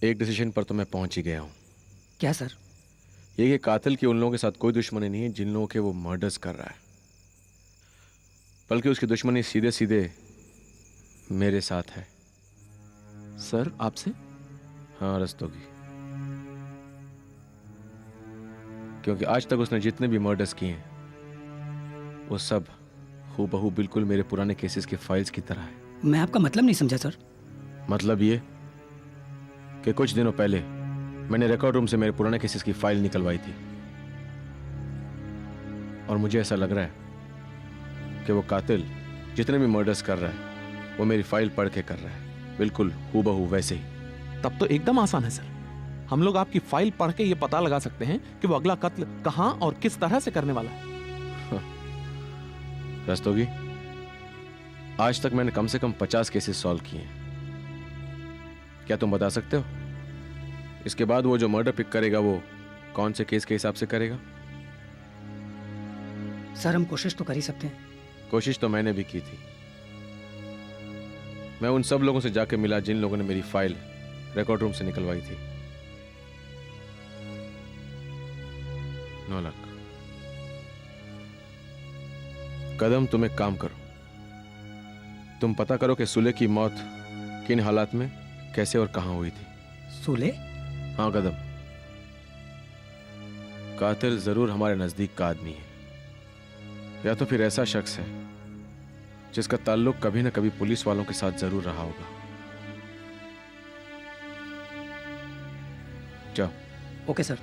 एक डिसीजन पर तो मैं पहुंच ही गया हूं। क्या सर? ये कि कातिल की उन लोगों के साथ कोई दुश्मनी नहीं है जिन लोगों के वो मर्डर्स कर रहा है, बल्कि उसकी दुश्मनी सीधे सीधे मेरे साथ है। सर आपसे? हाँ, रस्तोगी। क्योंकि आज तक उसने जितने भी मर्डर्स किए हैं वो सब हूबहू बिल्कुल मेरे पुराने केसेस के फाइल्स की तरह है। मैं आपका मतलब नहीं समझा सर। मतलब ये कि कुछ दिनों पहले मैंने रिकॉर्ड रूम से मेरे पुराने केसेस की फाइल निकलवाई थी, और मुझे ऐसा लग रहा है कि वो कातिल जितने भी मर्डर्स कर रहा है वो मेरी फाइल पढ़ के कर रहा है, बिल्कुल हूबहू वैसे ही। तब तो एकदम आसान है सर। हम लोग आपकी फाइल पढ़ के ये पता लगा सकते हैं कि वो अगला कत्ल कहां और किस तरह से करने वाला है। रस्तोगी, आज तक मैंने कम से कम 50 केसेस सॉल्व किए हैं। क्या तुम बता सकते हो इसके बाद वो जो मर्डर पिक करेगा वो कौन से केस के हिसाब से करेगा? सर हम कोशिश तो कर ही सकते हैं। कोशिश तो मैंने भी की थी। मैं उन सब लोगों से जाके मिला जिन लोगों ने मेरी फाइल रिकॉर्ड रूम से निकलवाई थी। No luck. कदम, तुम एक काम करो, तुम पता करो कि सुले की मौत किन हालात में, कैसे और कहां हुई थी। सूले? हाँ कदम, कातिल जरूर हमारे नजदीक का आदमी है, या तो फिर ऐसा शख्स है जिसका ताल्लुक कभी ना कभी पुलिस वालों के साथ जरूर रहा होगा। जाओ। Okay sir.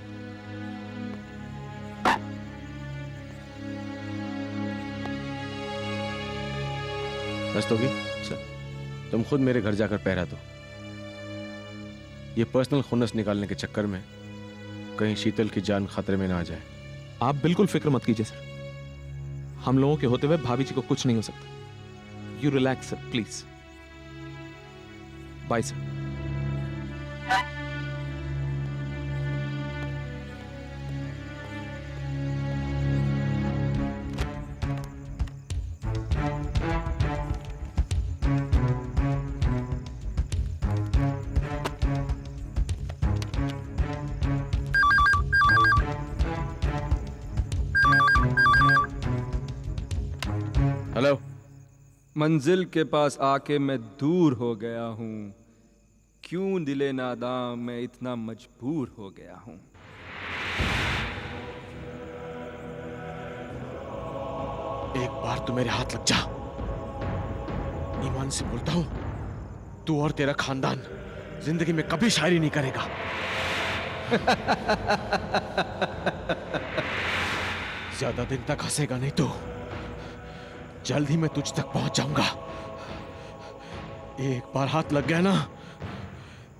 रस्तोगी, सर। तुम खुद मेरे घर जाकर पहरा दो। ये पर्सनल खुन्नस निकालने के चक्कर में कहीं शीतल की जान खतरे में ना आ जाए। आप बिल्कुल फिक्र मत कीजिए सर। हम लोगों के होते हुए भाभी जी को कुछ नहीं हो सकता। You relax sir, please. Bye sir. Hello. मंजिल के पास आके मैं दूर हो गया हूं, क्यों दिले नादां मैं इतना मजबूर हो गया हूं। एक बार तू मेरे हाथ लग जा, ईमान से बोलता हूं, तू और तेरा खानदान जिंदगी में कभी शायरी नहीं करेगा। ज्यादा दिन तक हंसेगा नहीं तो जल्द ही मैं तुझ तक पहुंच जाऊंगा। एक बार हाथ लग गया ना,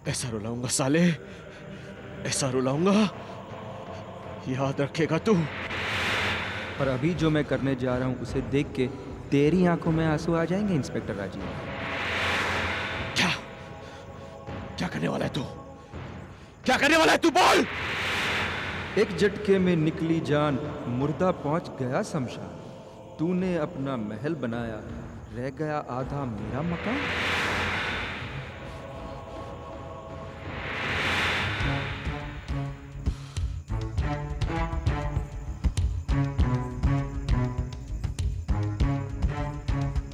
ऐसा रुलाऊंगा साले, ऐसा रुलाऊंगा, याद रखेगा तू। पर अभी जो मैं करने जा रहा हूं उसे देख के तेरी आंखों में आंसू आ जाएंगे इंस्पेक्टर राजीव। क्या क्या करने वाला है तू? क्या करने वाला है तू? बोल। एक झटके में निकली जान, मुर्दा पहुंच गया शमशान। तूने अपना महल बनाया, रह गया आधा मेरा मकान।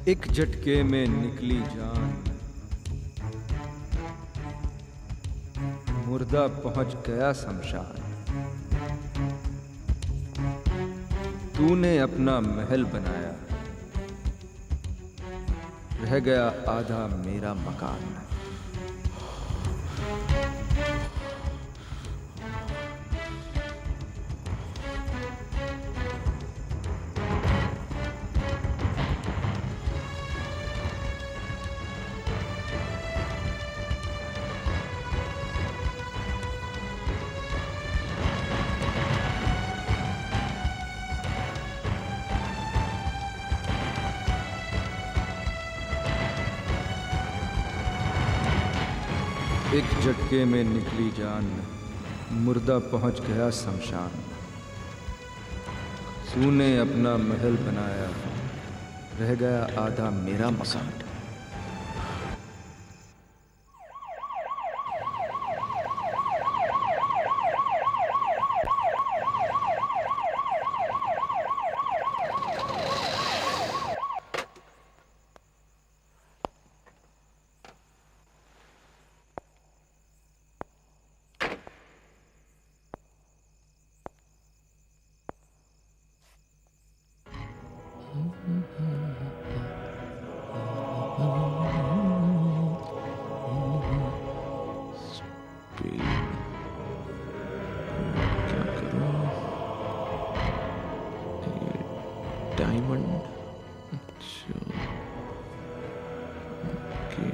एक झटके में निकली जान, मुर्दा पहुंच गया शमशान। तूने अपना महल बनाया, रह गया आधा मेरा मकान। एक झटके में निकली जान, मुर्दा पहुंच गया शमशान। तूने अपना महल बनाया, रह गया आधा मेरा मकान। क्या करूं? डायमंड। अच्छा ओके।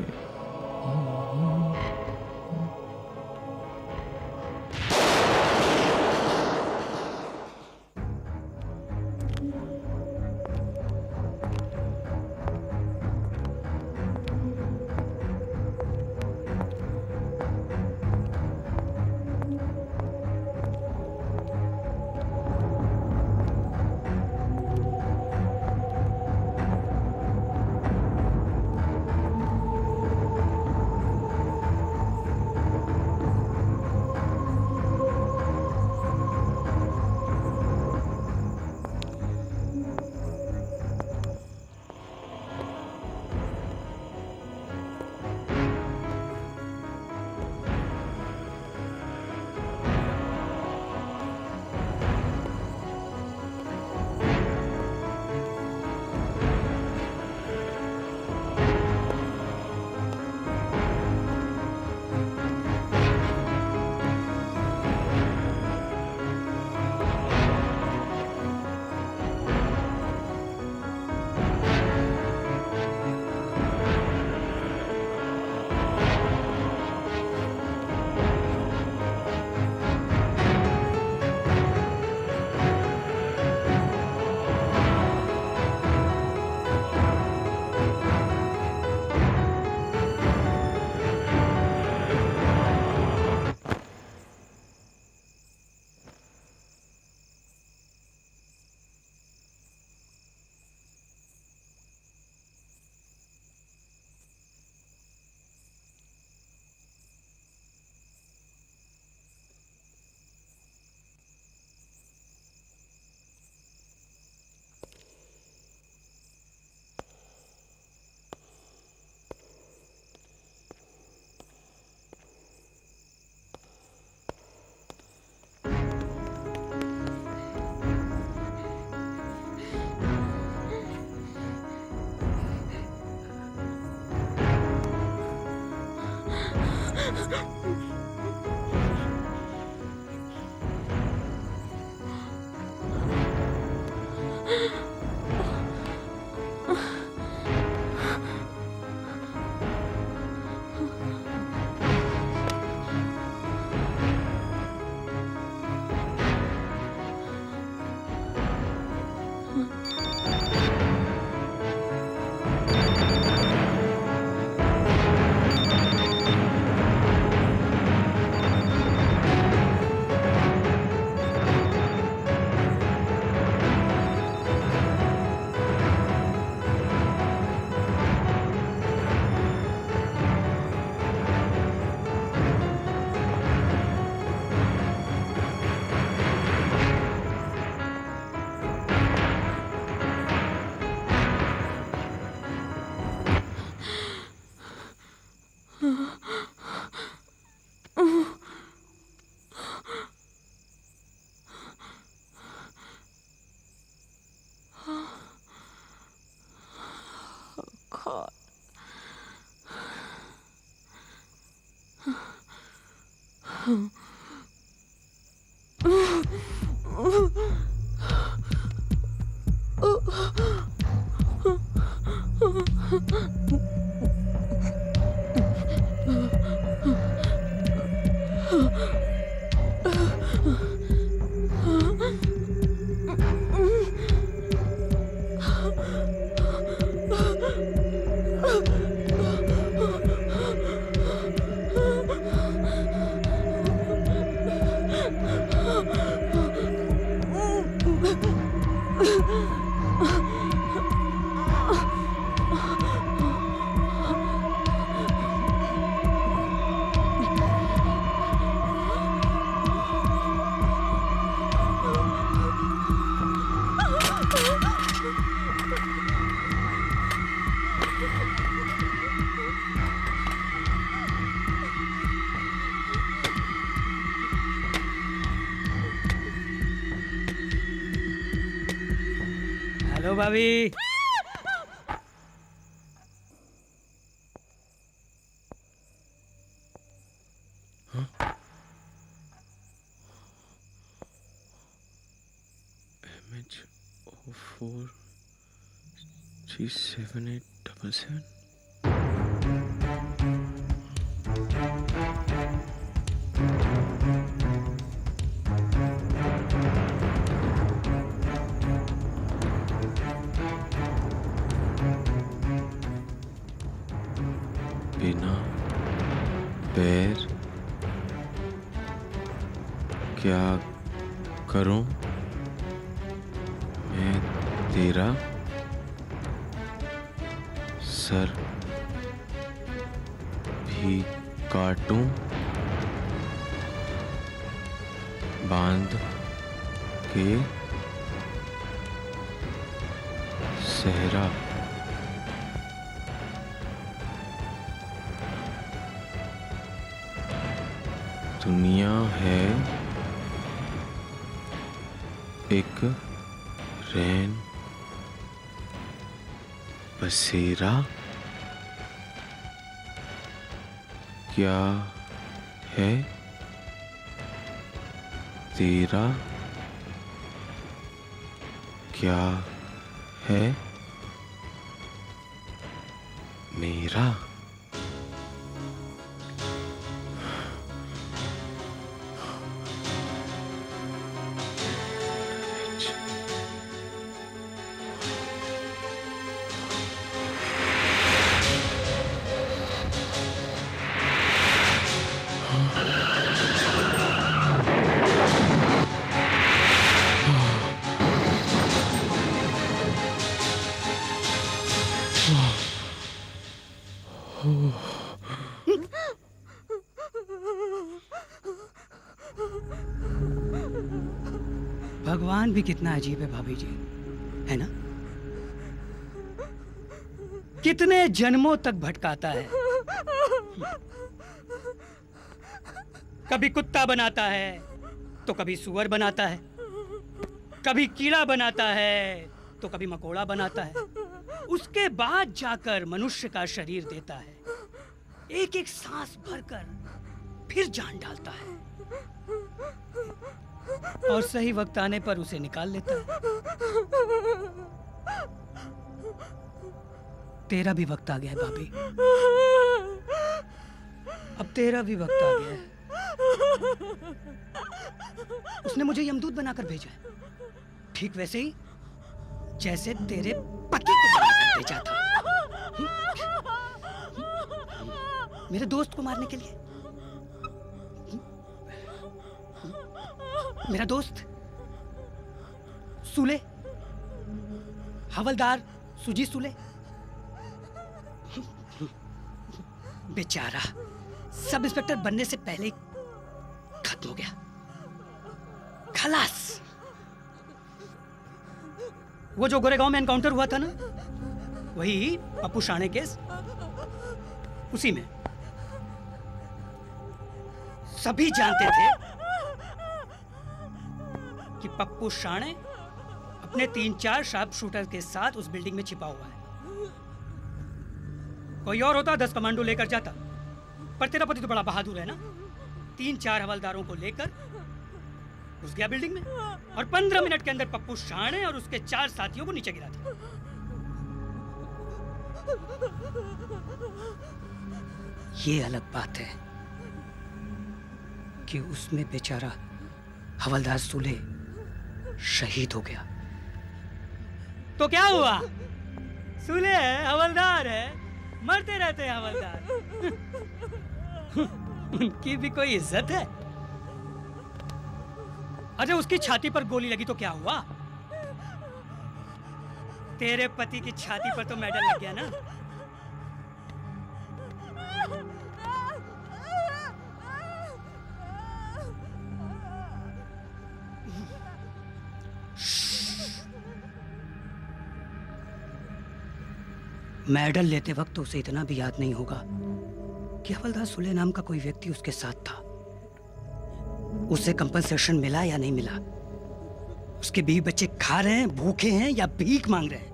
God. हेलो भाभी। 3787. बिना पैर क्या करूं मैं तेरा सर भी काटूं बांध के सहरा दुनिया है एक रैन बसेरा क्या है तेरा क्या है मेरा भगवान भी कितना अजीब है भाभी जी, है ना? कितने जन्मों तक भटकाता है। कभी कुत्ता बनाता है तो कभी सुअर बनाता है, कभी कीड़ा बनाता है तो कभी मकोड़ा बनाता है, उसके बाद जाकर मनुष्य का शरीर देता है, एक एक सांस भरकर फिर जान डालता है और सही वक्त आने पर उसे निकाल लेता है। तेरा भी वक्त आ गया है भाभी, अब तेरा भी वक्त आ गया है। उसने मुझे यमदूत बनाकर भेजा है, ठीक वैसे ही जैसे तेरे पति को बनाकर भेजा था, मेरे दोस्त को मारने के लिए। मेरा दोस्त सूले, हवलदार सुजी सूले, बेचारा सब इंस्पेक्टर बनने से पहले ही खत्म हो गया, खलास। वो जो गोरेगांव में एनकाउंटर हुआ था ना, वही पप्पू शाणे केस, उसी में सभी जानते थे कि पप्पू शाणे अपने 3-4 शार्प शूटर के साथ उस बिल्डिंग में छिपा हुआ है। कोई और होता 10 कमांडो लेकर जाता, पर तेरा पति तो बड़ा बहादुर है ना, 3-4 हवलदारों को लेकर घुस गया बिल्डिंग में और 15 मिनट के अंदर पप्पू शाणे और उसके 4 साथियों को नीचे गिरा दिया। ये अलग बात है कि उसमें बेचारा हवलदार सूले शहीद हो गया। तो क्या हुआ? सूले है, हवलदार है, मरते रहते हैं हवलदार। उनकी भी कोई इज्जत है? अरे उसकी छाती पर गोली लगी तो क्या हुआ? तेरे पति की छाती पर तो मेडल लग गया ना। मेडल लेते वक्त तो उसे इतना भी याद नहीं होगा कि हवलदार सुले नाम का कोई व्यक्ति उसके साथ था। उसे कंपनसेशन मिला या नहीं मिला, उसके बीवी बच्चे खा रहे हैं, भूखे हैं या भीख मांग रहे हैं।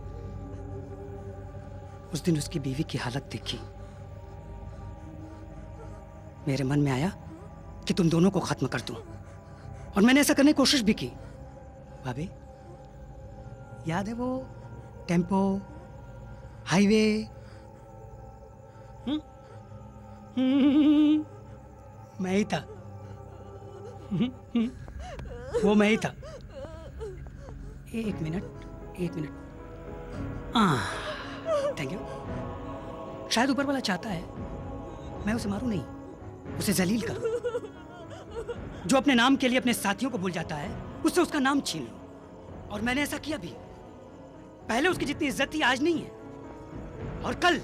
उस दिन उसकी बीवी की हालत देखी, मेरे मन में आया कि तुम दोनों को खत्म कर दूं, और मैंने ऐसा करने की कोशिश भी की। भाभी, याद है वो टेम्पो हाईवे। मैं ही था। वो मैं ही था। एक मिनट। Thank you. शायद ऊपर वाला चाहता है मैं उसे मारूं नहीं, उसे जलील करूं। जो अपने नाम के लिए अपने साथियों को भूल जाता है, उससे उसका नाम छीन लो। और मैंने ऐसा किया भी। पहले उसकी जितनी इज्जत थी आज नहीं है। और कल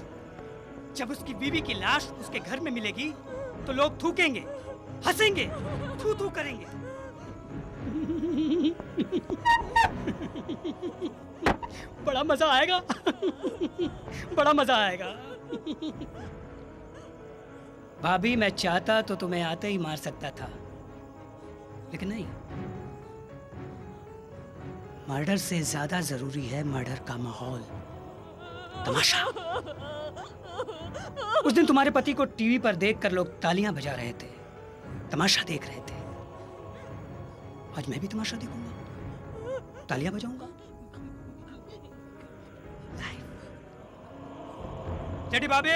जब उसकी बीवी की लाश उसके घर में मिलेगी तो लोग थूकेंगे, हंसेंगे, थू थू करेंगे। बड़ा मजा आएगा। बड़ा मजा आएगा। भाभी, मैं चाहता तो तुम्हें आते ही मार सकता था, लेकिन नहीं। मर्डर से ज्यादा जरूरी है मर्डर का माहौल, तमाशा। उस दिन तुम्हारे पति को टीवी पर देखकर लोग तालियां बजा रहे थे, तमाशा देख रहे थे। आज मैं भी तमाशा देखूंगा, तालियां बजाऊंगा। जेठी भाभी,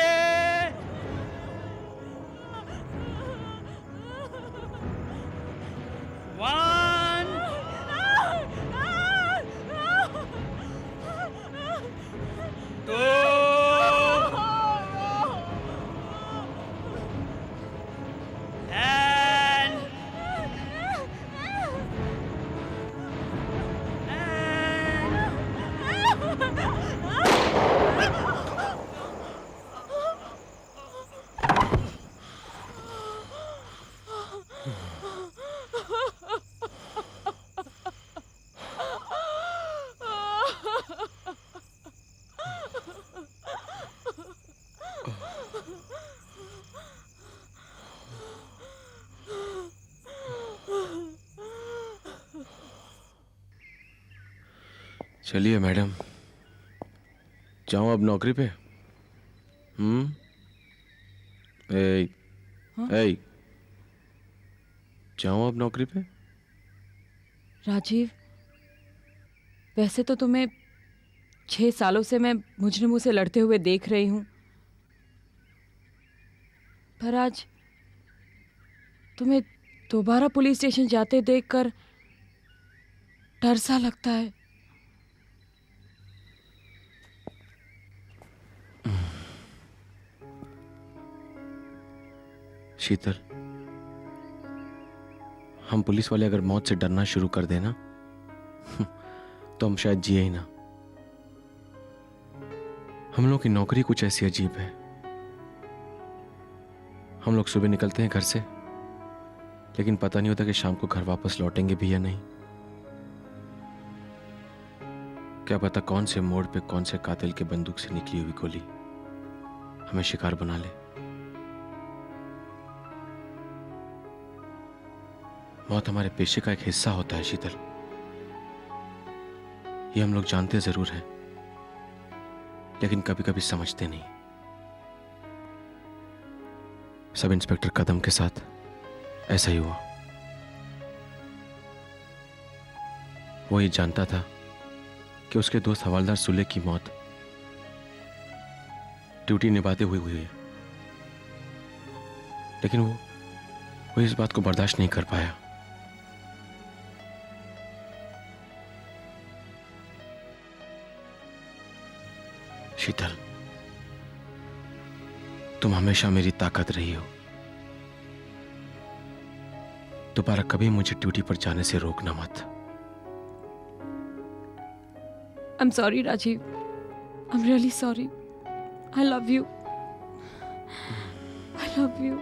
वन, टू, चलिए मैडम, जाऊं अब नौकरी पे? ए, ए, जाऊं अब नौकरी पे? राजीव, वैसे तो तुम्हें 6 सालों से मैं मुजरिमों से लड़ते हुए देख रही हूं, पर आज तुम्हें दोबारा पुलिस स्टेशन जाते देखकर डर सा लगता है। शीतल, हम पुलिस वाले अगर मौत से डरना शुरू कर देना तो हम शायद जिए ही ना। हम लोग की नौकरी कुछ ऐसी अजीब है। हम लोग सुबह निकलते हैं घर से, लेकिन पता नहीं होता कि शाम को घर वापस लौटेंगे भी या नहीं। क्या पता कौन से मोड़ पे कौन से कातिल के बंदूक से निकली हुई गोली हमें शिकार बना ले। मौत हमारे पेशे का एक हिस्सा होता है शीतल, ये हम लोग जानते जरूर हैं, लेकिन कभी कभी समझते नहीं। सब इंस्पेक्टर कदम के साथ ऐसा ही हुआ। वो ये जानता था कि उसके दोस्त हवालदार सुले की मौत ड्यूटी निभाते हुए हुई है, लेकिन वो इस बात को बर्दाश्त नहीं कर पाया। शीतल, तुम हमेशा मेरी ताकत रही हो। दोबारा कभी मुझे ड्यूटी पर जाने से रोकना मत। I'm sorry, Rajiv. I'm really sorry. I love you. I love you.